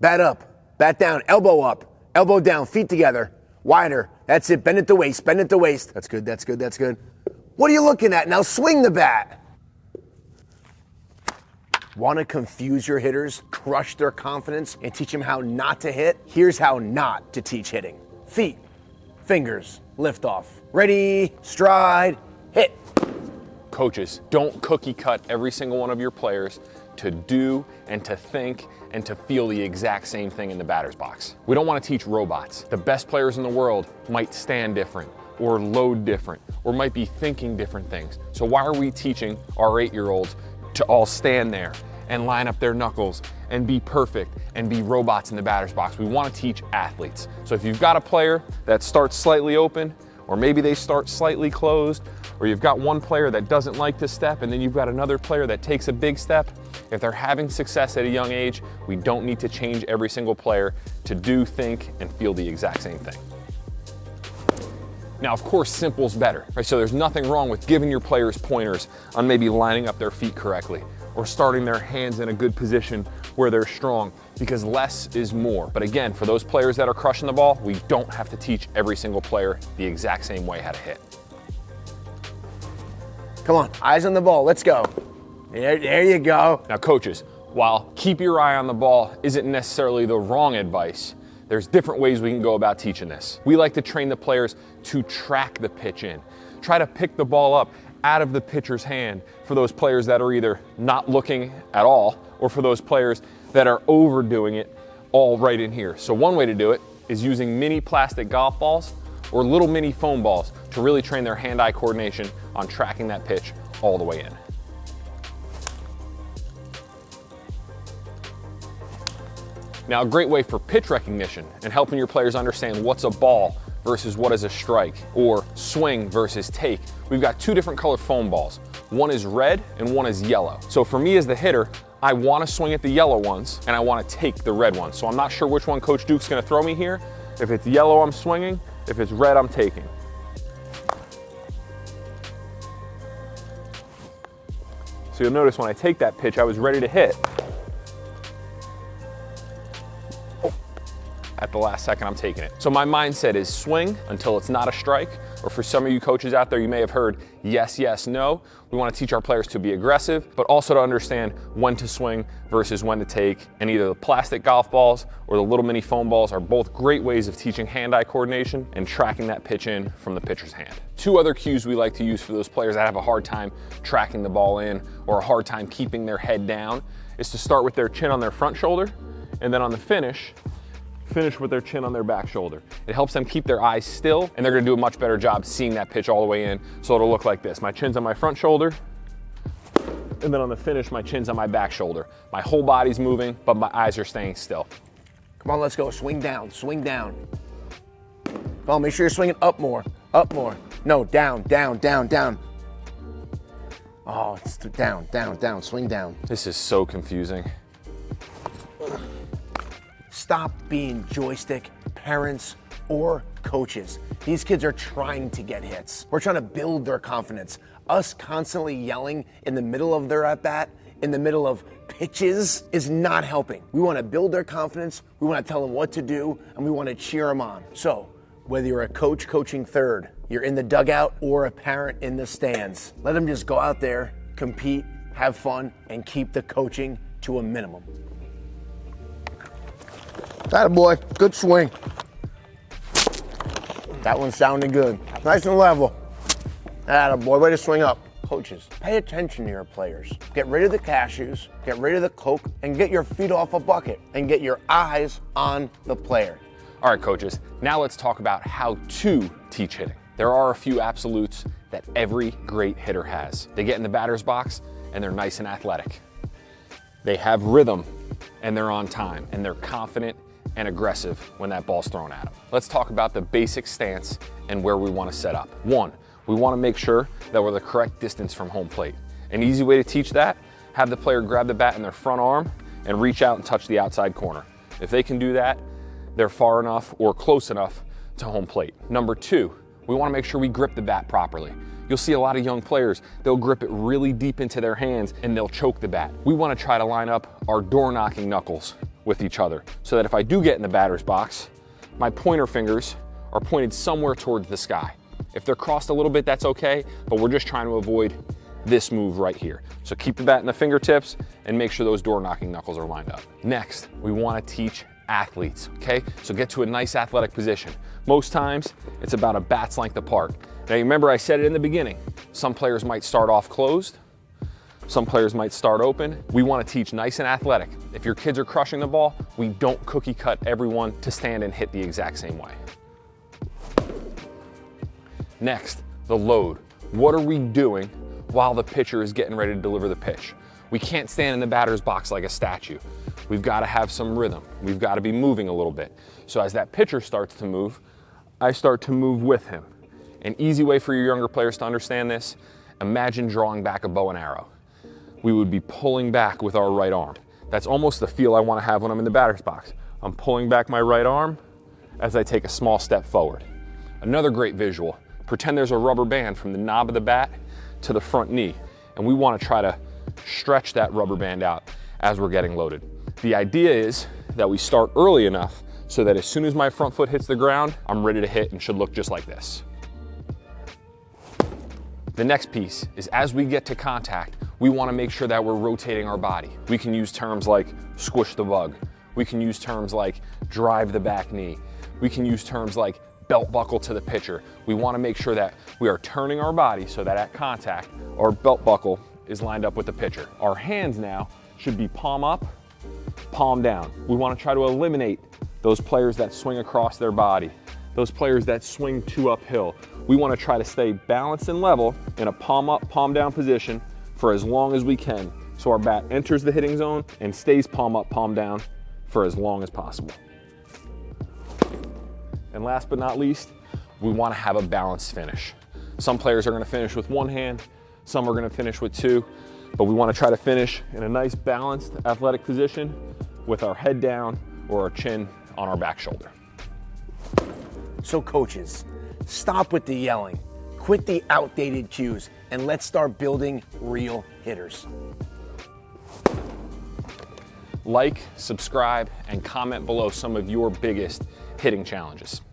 Bat up, bat down, elbow down, feet together, wider. That's it, bend at the waist, bend at the waist. That's good, that's good, that's good. What are you looking at? Now swing the bat. Want to confuse your hitters, crush their confidence, and teach them how not to hit? Here's how not to teach hitting. Feet, fingers, lift off. Ready, stride, hit. Coaches, don't cookie cut every single one of your players to do and to think and to feel the exact same thing in the batter's box. We don't want to teach robots. The best players in the world might stand different or load different or might be thinking different things. So why are we teaching our 8-year-olds to all stand there and line up their knuckles and be perfect and be robots in the batter's box? We want to teach athletes. So if you've got a player that starts slightly open, or maybe they start slightly closed, or you've got one player that doesn't like to step and then you've got another player that takes a big step, if they're having success at a young age, we don't need to change every single player to do, think, and feel the exact same thing. Now, of course, simple's better, right? So there's nothing wrong with giving your players pointers on maybe lining up their feet correctly or starting their hands in a good position where they're strong, because less is more. But again, for those players that are crushing the ball, we don't have to teach every single player the exact same way how to hit. Come on, eyes on the ball, let's go. There you go. Now coaches, while keep your eye on the ball isn't necessarily the wrong advice, there's different ways we can go about teaching this. We like to train the players to track the pitch in. Try to pick the ball up out of the pitcher's hand for those players that are either not looking at all or for those players that are overdoing it all right in here. So one way to do it is using mini plastic golf balls or little mini foam balls to really train their hand-eye coordination on tracking that pitch all the way in. Now, a great way for pitch recognition and helping your players understand what's a ball versus what is a strike, or swing versus take. We've got 2 different color foam balls. One is red and one is yellow. So for me as the hitter, I want to swing at the yellow ones and I want to take the red ones. So I'm not sure which one Coach Duke's going to throw me here. If it's yellow, I'm swinging. If it's red, I'm taking. So you'll notice when I take that pitch, I was ready to hit. At the last second, I'm taking it. So my mindset is swing until it's not a strike, or for some of you coaches out there, you may have heard yes, yes, no. We want to teach our players to be aggressive, but also to understand when to swing versus when to take. And either the plastic golf balls or the little mini foam balls are both great ways of teaching hand-eye coordination and tracking that pitch in from the pitcher's hand. 2 other cues we like to use for those players that have a hard time tracking the ball in or a hard time keeping their head down is to start with their chin on their front shoulder, and then on the finish with their chin on their back shoulder. It helps them keep their eyes still, and they're gonna do a much better job seeing that pitch all the way in, so it'll look like this. My chin's on my front shoulder, and then on the finish, my chin's on my back shoulder. My whole body's moving, but my eyes are staying still. Come on, let's go, swing down, swing down. Come on, make sure you're swinging up more, up more. No, down, down, down, down. Oh, it's down, down, down, swing down. This is so confusing. Stop being joystick parents or coaches. These kids are trying to get hits. We're trying to build their confidence. Us constantly yelling in the middle of their at-bat, in the middle of pitches, is not helping. We want to build their confidence, we want to tell them what to do, and we want to cheer them on. So, whether you're a coach coaching third, you're in the dugout, or a parent in the stands, let them just go out there, compete, have fun, and keep the coaching to a minimum. Attaboy, good swing. That one sounded good. Nice and level. Attaboy, way to swing up. Coaches, pay attention to your players. Get rid of the cashews, get rid of the Coke, and get your feet off a bucket, and get your eyes on the player. All right, coaches, now let's talk about how to teach hitting. There are a few absolutes that every great hitter has. They get in the batter's box, and they're nice and athletic. They have rhythm, and they're on time, and they're confident and aggressive when that ball's thrown at them. Let's talk about the basic stance and where we want to set up. 1, we want to make sure that we're the correct distance from home plate. An easy way to teach that, have the player grab the bat in their front arm and reach out and touch the outside corner. If they can do that, they're far enough or close enough to home plate. Number 2, we want to make sure we grip the bat properly. You'll see a lot of young players, they'll grip it really deep into their hands and they'll choke the bat. We want to try to line up our door knocking knuckles with each other so that if I do get in the batter's box, my pointer fingers are pointed somewhere towards the sky. If they're crossed a little bit, that's okay, but we're just trying to avoid this move right here. So keep the bat in the fingertips and make sure those door knocking knuckles are lined up. Next, we want to teach athletes, okay? So get to a nice athletic position. Most times, it's about a bat's length apart. Now remember I said it in the beginning, some players might start off closed, some players might start open. We want to teach nice and athletic. If your kids are crushing the ball, we don't cookie cut everyone to stand and hit the exact same way. Next, the load. What are we doing while the pitcher is getting ready to deliver the pitch? We can't stand in the batter's box like a statue. We've got to have some rhythm. We've got to be moving a little bit. So as that pitcher starts to move, I start to move with him. An easy way for your younger players to understand this, imagine drawing back a bow and arrow. We would be pulling back with our right arm. That's almost the feel I want to have when I'm in the batter's box. I'm pulling back my right arm as I take a small step forward. Another great visual, pretend there's a rubber band from the knob of the bat to the front knee, and we want to try to stretch that rubber band out as we're getting loaded. The idea is that we start early enough so that as soon as my front foot hits the ground, I'm ready to hit and should look just like this. The next piece is as we get to contact, we want to make sure that we're rotating our body. We can use terms like squish the bug. We can use terms like drive the back knee. We can use terms like belt buckle to the pitcher. We want to make sure that we are turning our body so that at contact, our belt buckle is lined up with the pitcher. Our hands now should be palm up, palm down. We want to try to eliminate those players that swing across their body, those players that swing too uphill. We want to try to stay balanced and level in a palm up, palm down position for as long as we can, so our bat enters the hitting zone and stays palm up, palm down for as long as possible. And last but not least, we want to have a balanced finish. Some players are going to finish with one hand, some are going to finish with two, but we want to try to finish in a nice balanced athletic position with our head down or our chin on our back shoulder. So coaches, stop with the yelling, quit the outdated cues, and let's start building real hitters. Like, subscribe, and comment below some of your biggest hitting challenges.